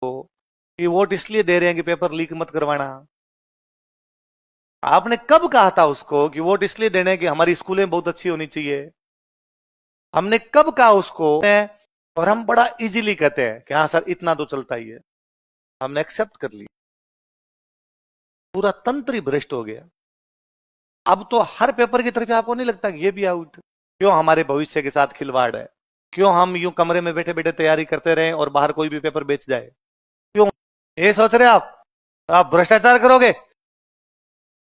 कि वोट इसलिए दे रहे हैं कि पेपर लीक मत करवाना। आपने कब कहा था उसको कि वोट इसलिए देने हैं कि हमारी स्कूलें बहुत अच्छी होनी चाहिए? हमने कब कहा उसको? और हम बड़ा इजीली कहते हैं कि हाँ सर इतना तो चलता ही है, हमने एक्सेप्ट कर लिया। पूरा तंत्र ही भ्रष्ट हो गया। अब तो हर पेपर की तरफ आपको नहीं लगता कि ये भी आउट? क्यों हमारे भविष्य के साथ खिलवाड़ है? क्यों हम यूं कमरे में बैठे बैठे तैयारी करते रहें और बाहर कोई भी पेपर बेच जाए? क्यों ये सोच रहे आप भ्रष्टाचार करोगे?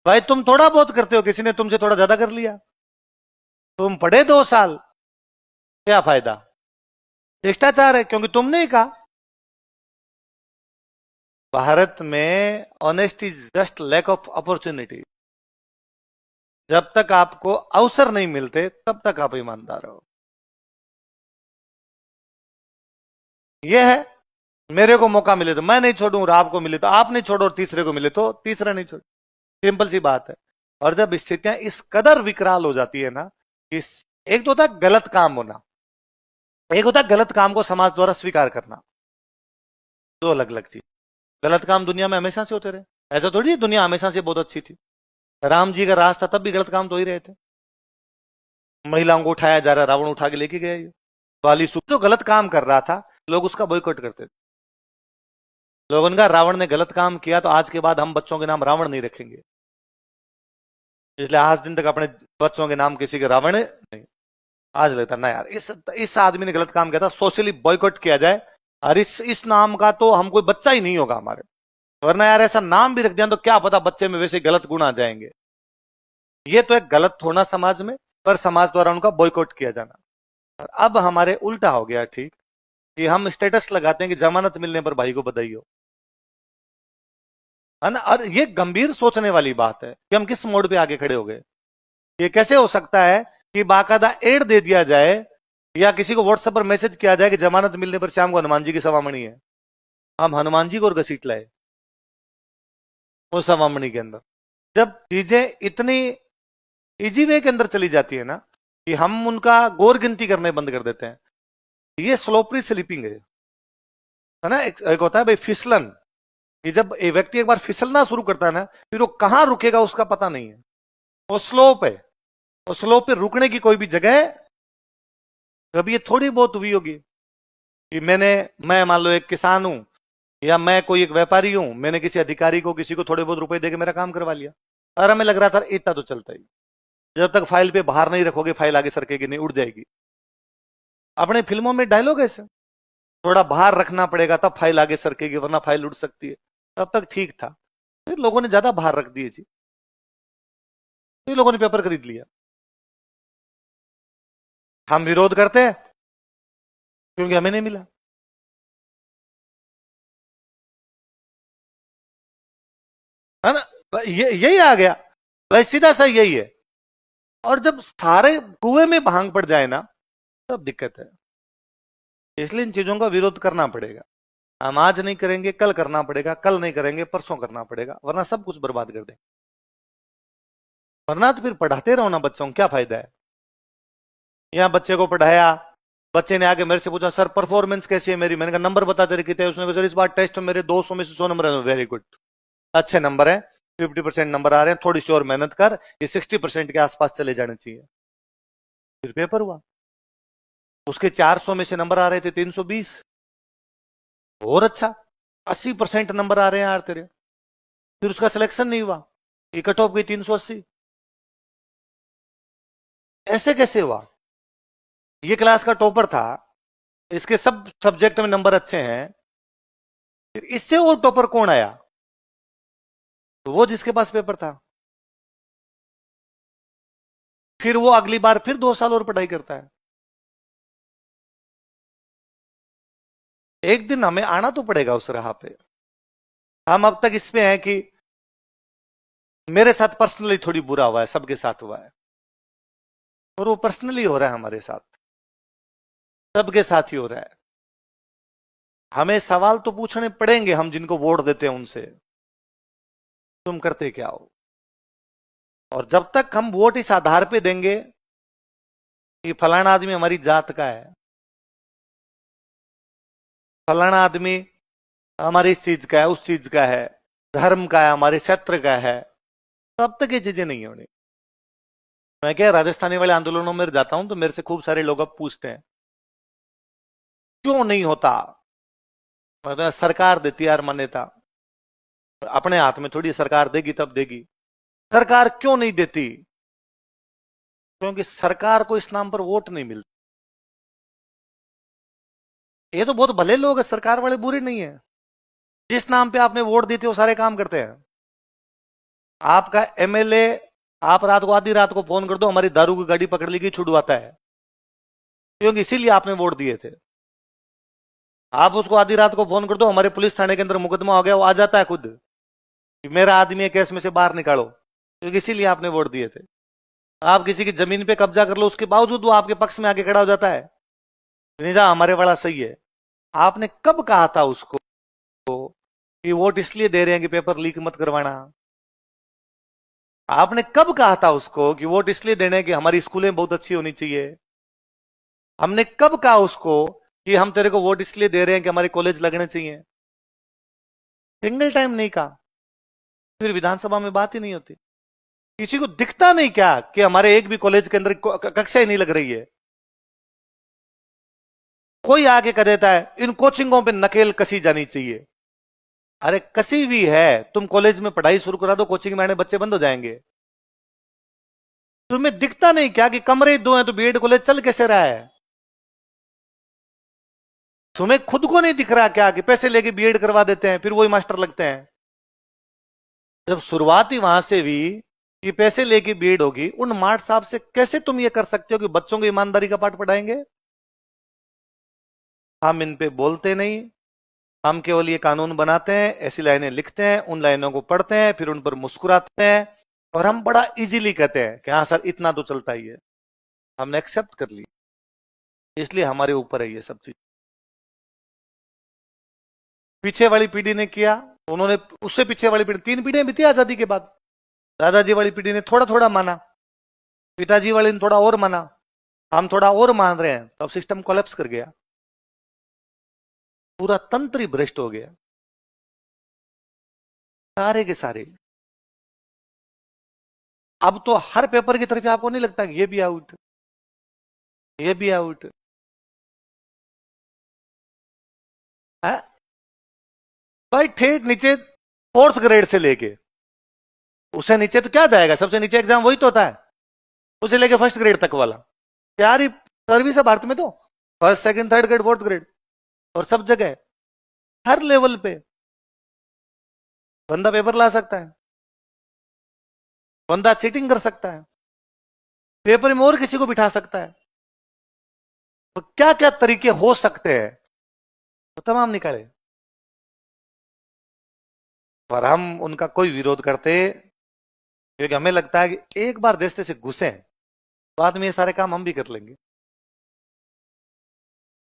भाई तुम थोड़ा बहुत करते हो, किसी ने तुमसे थोड़ा ज्यादा कर लिया। तुम पढ़े 2 साल, क्या फायदा? भ्रष्टाचार है क्योंकि तुमने ही कहा। भारत में honesty is just lack of opportunity. जब तक आपको अवसर नहीं मिलते तब तक आप ईमानदार हो। यह है, मेरे को मौका मिले तो मैं नहीं छोड़ूं और आपको मिले तो आप नहीं छोड़ो और तीसरे को मिले तो तीसरा नहीं छोड़। सिंपल सी बात है। और जब स्थितियां इस कदर विकराल हो जाती है ना कि एक तो होता है गलत काम होना, एक होता है गलत काम को समाज द्वारा स्वीकार करना। दो अलग अलग चीज। गलत काम दुनिया में हमेशा से होते रहे, ऐसा थोड़ी है दुनिया हमेशा से बहुत अच्छी थी। राम जी का राज था तब भी गलत काम तो ही रहे थे। महिलाओं को उठाया जा रहा, रावण उठा के लेके गया। ये वाली सुख जो गलत काम कर रहा था, लोग उसका बॉयकॉट करते थे। लोगों ने कहा रावण ने गलत काम किया तो आज के बाद हम बच्चों के नाम रावण नहीं रखेंगे। इसलिए आज दिन तक अपने बच्चों के नाम किसी के रावण नहीं। आज लगता ना यार इस आदमी ने गलत काम किया था, सोशली बॉयकॉट किया जाए और इस नाम का तो हम कोई बच्चा ही नहीं होगा हमारे। वरना यार ऐसा नाम भी रख दिया तो क्या पता बच्चे में वैसे गलत गुण आ जाएंगे। ये तो एक गलत होना समाज में, पर समाज द्वारा उनका बॉयकॉट किया जाना। और अब हमारे उल्टा हो गया, ठीक, कि हम स्टेटस लगाते हैं कि जमानत मिलने पर भाई को बधाई हो, है ना। और ये गंभीर सोचने वाली बात है कि हम किस मोड पे आगे खड़े हो गए। ये कैसे हो सकता है कि बाकायदा एड दे दिया जाए या किसी को व्हाट्सएप पर मैसेज किया जाए कि जमानत मिलने पर शाम को हनुमान जी की सवामणी है। हम हनुमान जी को और घसीट लाए उस सवामणी के अंदर। जब चीजें इतनी इजी वे के अंदर चली जाती है ना कि हम उनका गौर गिनती करने बंद कर देते हैं। ये स्लोपरी स्लीपिंग है ना। एक होता है भाई फिसलन, कि जब एक व्यक्ति एक बार फिसलना शुरू करता है ना, फिर वो कहां रुकेगा उसका पता नहीं है। वो स्लोप है, वो स्लोप पे रुकने की कोई भी जगह कभी ये थोड़ी बहुत हुई होगी कि मैं मान लो एक किसान हूं या मैं कोई एक व्यापारी हूं, मैंने किसी अधिकारी को किसी को थोड़े बहुत रुपए देके मेरा काम करवा लिया और हमें लग रहा था इतना तो चलता ही। जब तक फाइल पे बाहर नहीं रखोगे फाइल आगे सरकेगी नहीं, उड़ जाएगी। अपने फिल्मों में डायलॉग ऐसे, थोड़ा बाहर रखना पड़ेगा तब फाइल आगे सरकेगी वरना फाइल उड़ सकती है। तब तक ठीक था, फिर लोगों ने ज्यादा बाहर रख दिए जी, फिर लोगों ने पेपर खरीद लिया। हम विरोध करते हैं क्योंकि हमें नहीं मिला, है ना। यही आ गया भाई, सीधा सा यही है। और जब सारे कुएं में भांग पड़ जाए ना तब दिक्कत है। इसलिए इन चीजों का विरोध करना पड़ेगा। हम आज नहीं करेंगे कल करना पड़ेगा, कल नहीं करेंगे परसों करना पड़ेगा, वरना सब कुछ बर्बाद कर देंगे। वरना तो फिर पढ़ाते रहो ना बच्चों को, क्या फायदा है। यहाँ बच्चे को पढ़ाया, बच्चे ने आगे मेरे से पूछा सर परफॉर्मेंस कैसी है मेरी, मैंने कहा नंबर बता तेरे कितने। उसने कहा सर इस बार टेस्ट में मेरे 200 में से 100 नंबर है। वेरी गुड, अच्छे नंबर है, 50% नंबर आ रहे हैं, थोड़ी सी और मेहनत कर, ये 60% के आसपास चले जाने चाहिए। फिर पेपर हुआ, उसके 400 में से नंबर आ रहे थे 320, और अच्छा 80% नंबर आ रहे हैं यार तेरे। फिर उसका सिलेक्शन नहीं हुआ, ये कट ऑफ गई 380। ऐसे कैसे हुआ? ये क्लास का टॉपर था, इसके सब सब्जेक्ट में नंबर अच्छे हैं, फिर इससे और टॉपर कौन आया? तो वो जिसके पास पेपर था। फिर वो अगली बार फिर 2 साल और पढ़ाई करता है। एक दिन हमें आना तो पड़ेगा उस राह पे। हम अब तक इस पे हैं कि मेरे साथ पर्सनली थोड़ी बुरा हुआ है, सबके साथ हुआ है, और वो पर्सनली हो रहा है हमारे साथ, सबके साथ ही हो रहा है। हमें सवाल तो पूछने पड़ेंगे, हम जिनको वोट देते हैं उनसे, तुम करते क्या हो। और जब तक हम वोट इस आधार पे देंगे कि फलाना आदमी हमारी जात का है, फलाना आदमी हमारी इस चीज का है, उस चीज का है, धर्म का है, हमारे क्षेत्र का है। तब तक ये चीजें नहीं होनी। मैं क्या राजस्थानी वाले आंदोलनों में जाता हूं तो मेरे से खूब सारे लोग अब पूछते हैं क्यों नहीं होता। मतलब सरकार देती है यार मान्यता, अपने हाथ में थोड़ी सरकार देगी तब देगी। सरकार क्यों नहीं देती? क्योंकि सरकार को इस नाम पर वोट नहीं मिलती। ये तो बहुत भले लोग हैं, सरकार वाले बुरे नहीं है। जिस नाम पे आपने वोट दी थी वो सारे काम करते हैं। आपका एमएलए, आप रात को आधी रात को फोन कर दो हमारी दारू की गाड़ी पकड़ ली, छुड़वाता है, क्योंकि इसीलिए आपने वोट दिए थे। आप उसको आधी रात को फोन कर दो हमारे पुलिस थाने के अंदर मुकदमा हो गया, वो आ जाता है खुद कि मेरा आदमी है, केस में से बाहर निकालो, क्योंकि इसीलिए आपने वोट दिए थे। आप किसी की जमीन पे कब्जा कर लो, उसके बावजूद वो आपके पक्ष में आके खड़ा हो जाता है, नहीं जा हमारे वाला सही है। आपने कब कहा था उसको कि वोट इसलिए दे रहे हैं कि पेपर लीक मत करवाना? आपने कब कहा था उसको कि वोट इसलिए देने कि हमारी स्कूलें बहुत अच्छी होनी चाहिए? हमने कब कहा उसको कि हम तेरे को वोट इसलिए दे रहे हैं कि हमारे कॉलेज लगने चाहिए? सिंगल टाइम नहीं कहा। फिर विधानसभा में बात ही नहीं होती। किसी को दिखता नहीं क्या कि हमारे एक भी कॉलेज के अंदर कक्षा ही नहीं लग रही है? कोई आके कह देता है इन कोचिंगों पे नकेल कसी जानी चाहिए। अरे कसी भी है, तुम कॉलेज में पढ़ाई शुरू करा दो, कोचिंग में आने बच्चे बंद हो जाएंगे। तुम्हें दिखता नहीं क्या कि कमरे दो हैं तो बीएड कॉलेज चल कैसे रहा है? तुम्हें खुद को नहीं दिख रहा क्या कि पैसे लेके बीएड करवा देते हैं फिर वही मास्टर लगते हैं? जब शुरुआत ही वहां से हुई कि पैसे लेके बीएड होगी, उन मार्ट साहब से कैसे तुम ये कर सकते हो कि बच्चों को ईमानदारी का पाठ पढ़ाएंगे? हम इन पे बोलते नहीं, हम केवल ये कानून बनाते हैं, ऐसी लाइनें लिखते हैं, उन लाइनों को पढ़ते हैं, फिर उन पर मुस्कुराते हैं और हम बड़ा इजीली कहते हैं कि हाँ सर इतना तो चलता ही है। हमने एक्सेप्ट कर ली, इसलिए हमारे ऊपर है ये सब चीज। पीछे वाली पीढ़ी ने किया, उन्होंने, उससे पीछे वाली पीढ़ी, 3 पीढ़ियां बीती आजादी के बाद। दादाजी वाली पीढ़ी ने थोड़ा थोड़ा माना, पिताजी वाले ने थोड़ा और माना, हम थोड़ा और मान रहे हैं, तब सिस्टम कोलैप्स कर गया, पूरा तंत्र ही भ्रष्ट हो गया, सारे के सारे। अब तो हर पेपर की तरफ आपको नहीं लगता कि ये भी आउट, ये भी आउट है भाई। ठीक नीचे 4th ग्रेड से लेके उसे नीचे तो क्या जाएगा, सबसे नीचे एग्जाम वही तो होता है, उसे लेके 1st ग्रेड तक वाला तैयारी सर्विस है भारत में तो। 1st, 2nd, 3rd grade, 4th grade और सब जगह हर लेवल पे बंदा पेपर ला सकता है, बंदा चीटिंग कर सकता है, पेपर में और किसी को बिठा सकता है। तो क्या क्या तरीके हो सकते हैं तो तमाम निकाले, पर हम उनका कोई विरोध करते, क्योंकि हमें लगता है कि एक बार देश से घुसे बाद में ये सारे काम हम भी कर लेंगे,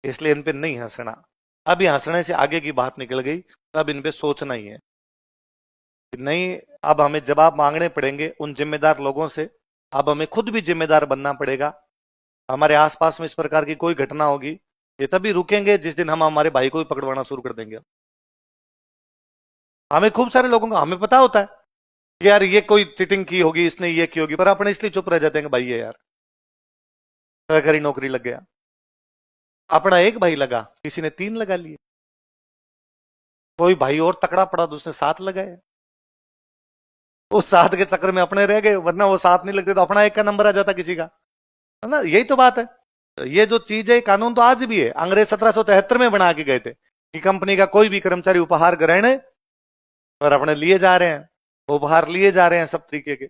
इसलिए इन पे नहीं हंसना। अब ये हंसने से आगे की बात निकल गई, अब इन पे सोचना ही है कि नहीं, अब हमें जवाब मांगने पड़ेंगे उन जिम्मेदार लोगों से। अब हमें खुद भी जिम्मेदार बनना पड़ेगा। हमारे आसपास में इस प्रकार की कोई घटना होगी, ये तभी रुकेंगे जिस दिन हम हमारे भाई को भी पकड़वाना शुरू कर देंगे। हमें खूब सारे लोगों का हमें पता होता है कि यार ये कोई चीटिंग की होगी, इसने ये की होगी, पर अपने इसलिए चुप रह जाते हैं कि भाई ये यार सरकारी नौकरी लग गया। अपना एक भाई लगा, किसी ने 3 लगा लिए, कोई भाई और तकड़ा पड़ा तो उसने 7 लगाए। उस 7 के चक्कर में अपने रह गए, वरना वो 7 नहीं लगते तो अपना 1 का नंबर आ जाता किसी का, है ना? यही तो बात है। ये जो चीज है कानून तो आज भी है, अंग्रेज 1773 में बना के गए थे कि कंपनी का कोई भी कर्मचारी उपहार ग्रहण और अपने लिए जा रहे हैं, उपहार लिए जा रहे हैं सब तरीके के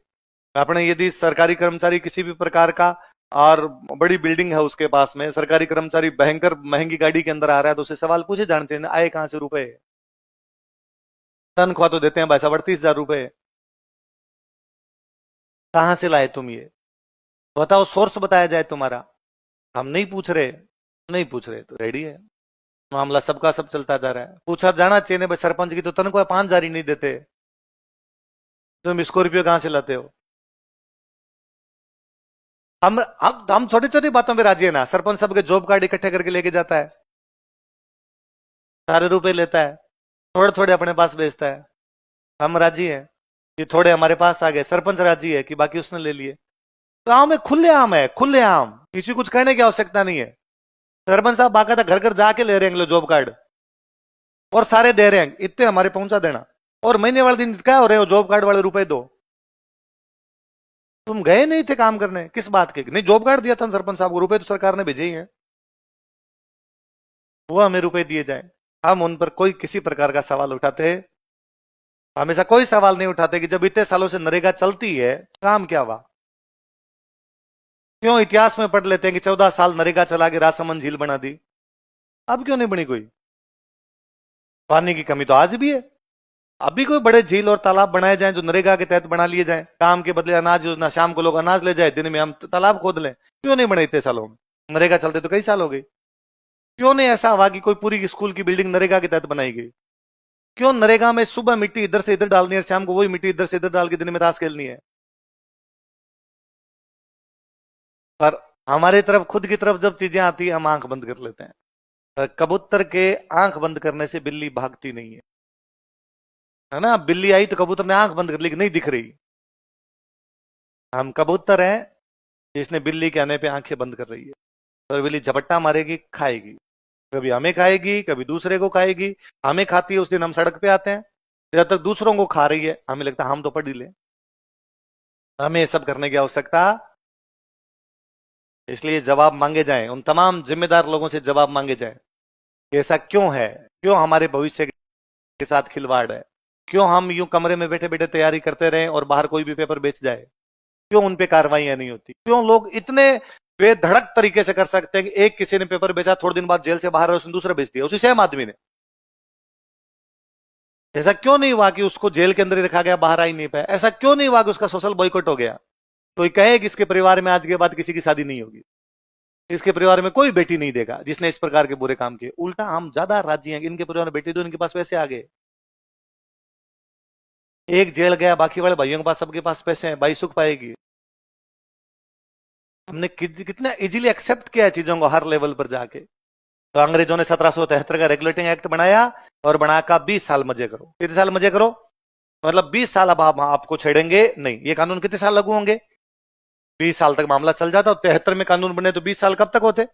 अपने। यदि सरकारी कर्मचारी किसी भी प्रकार का और बड़ी बिल्डिंग है उसके पास में, सरकारी कर्मचारी भयंकर महंगी गाड़ी के अंदर आ रहा है, तो उसे सवाल पूछे जाने चाहिए आए कहां से रुपए, तनख्वाह तो देते हैं भाई साहब 38,000 रुपए, कहां से लाए तुम ये, बताओ, सोर्स बताया जाए तुम्हारा। हम नहीं पूछ रहे, नहीं पूछ रहे तो रेडी है, मामला सबका सब चलता जा रहा है। पूछा जाना चाहिए भाई सरपंच की तो तनख्वाह 5,000 ही नहीं देते, तुम स्कॉर्पियो कहां से लाते हो? हम छोटी छोटी बातों में राजी है ना। सरपंच सबके जॉब कार्ड इकट्ठे करके लेके जाता है, सारे रुपए लेता है, थोड़े थोड़े अपने पास बेचता है। हम राजी हैं कि थोड़े हमारे पास आ गए, सरपंच राजी है कि बाकी उसने ले लिए। गांव में खुलेआम है, खुलेआम, किसी कुछ कहने की आवश्यकता नहीं है। सरपंच साहब बाकायदा घर घर जाके ले रहे हैं जॉब कार्ड, और सारे दे रहे हैं, इतने हमारे पहुंचा देना। और महीने वाले दिन क्या हो रहे हो, जॉब कार्ड वाले रुपए दो। तुम गए नहीं थे काम करने, किस बात के? नहीं, जॉब कार्ड दिया था सरपंच साहब को, रुपए तो सरकार ने भेजे ही हैं, वो हमें रुपए दिए जाए। हम उन पर कोई किसी प्रकार का सवाल उठाते, हमेशा कोई सवाल नहीं उठाते कि जब इतने सालों से नरेगा चलती है काम क्या हुआ। क्यों इतिहास में पढ़ लेते हैं कि 14 साल नरेगा चला के राजसमंद झील बना दी, अब क्यों नहीं बनी कोई? पानी की कमी तो आज भी है। अभी कोई बड़े झील और तालाब बनाए जाएं जो नरेगा के तहत बना लिए जाएं, काम के बदले अनाज योजना, शाम को लोग अनाज ले जाए, दिन में हम तालाब खोद लें। क्यों नहीं बने इतने सालों में? नरेगा चलते तो कई साल हो गए। क्यों नहीं ऐसा हुआ कि कोई पूरी स्कूल की बिल्डिंग नरेगा के तहत बनाई गई? क्यों नरेगा में सुबह मिट्टी इधर से इधर डालनी है, शाम को वही मिट्टी इधर से इधर डाल के दिन में ताश खेलनी है? पर हमारे तरफ, खुद की तरफ जब चीजें आती है हम आंख बंद कर लेते हैं। पर कबूतर के आंख बंद करने से बिल्ली भागती नहीं है ना? बिल्ली आई तो कबूतर ने आंख बंद कर ली कि नहीं दिख रही। हम कबूतर हैं जिसने बिल्ली के आने पे आंखें बंद कर रही है। तो बिल्ली झपट्टा मारेगी, खाएगी, कभी हमें खाएगी, कभी दूसरे को खाएगी। हमें खाती है उस दिन हम सड़क पे आते हैं, जब तक दूसरों को खा रही है हमें लगता है हम तो पढ़ ही ले। हमें ये सब करने की आवश्यकता, इसलिए जवाब मांगे जाएं, उन तमाम जिम्मेदार लोगों से जवाब मांगे जाएं कि ऐसा क्यों है, क्यों हमारे भविष्य के साथ खिलवाड़ है, क्यों हम यूं कमरे में बैठे बैठे तैयारी करते रहें और बाहर कोई भी पेपर बेच जाए, क्यों उन पे कार्रवाइयां नहीं होती, क्यों लोग इतने बेधड़क तरीके से कर सकते हैं कि एक किसी ने पेपर बेचा, थोड़े दिन बाद जेल से बाहर उसने दूसरा बेच दिया, उसी सेम आदमी ने। ऐसा क्यों नहीं हुआ कि उसको जेल के अंदर ही रखा गया, बाहर आ ही नहीं पाया? ऐसा क्यों नहीं हुआ कि उसका सोशल बॉयकॉट हो गया? कोई कहे कि इसके परिवार में आज के बाद किसी की शादी नहीं होगी, इसके परिवार में कोई बेटी नहीं देगा जिसने इस प्रकार के बुरे काम किए। उल्टा हम ज्यादा राजी हैं, इनके परिवार में बेटी दो, इनके पास पैसे आ गए। एक जेल गया, बाकी वाले भाइयों के पास, सबके पास पैसे हैं, भाई सुख पाएगी। हमने कितना इजीली एक्सेप्ट किया है चीजों को हर लेवल पर जाके। तो अंग्रेजों ने 1773 का रेगुलेटिंग एक्ट बनाया और बनाकर 20 साल मजे करो। कितने साल मजे करो? मतलब 20 साल अब आप आपको छेड़ेंगे नहीं। ये कानून कितने साल लागू होंगे? 20 साल तक मामला चल जाता। 73 में कानून बने तो 20 साल कब तक होते?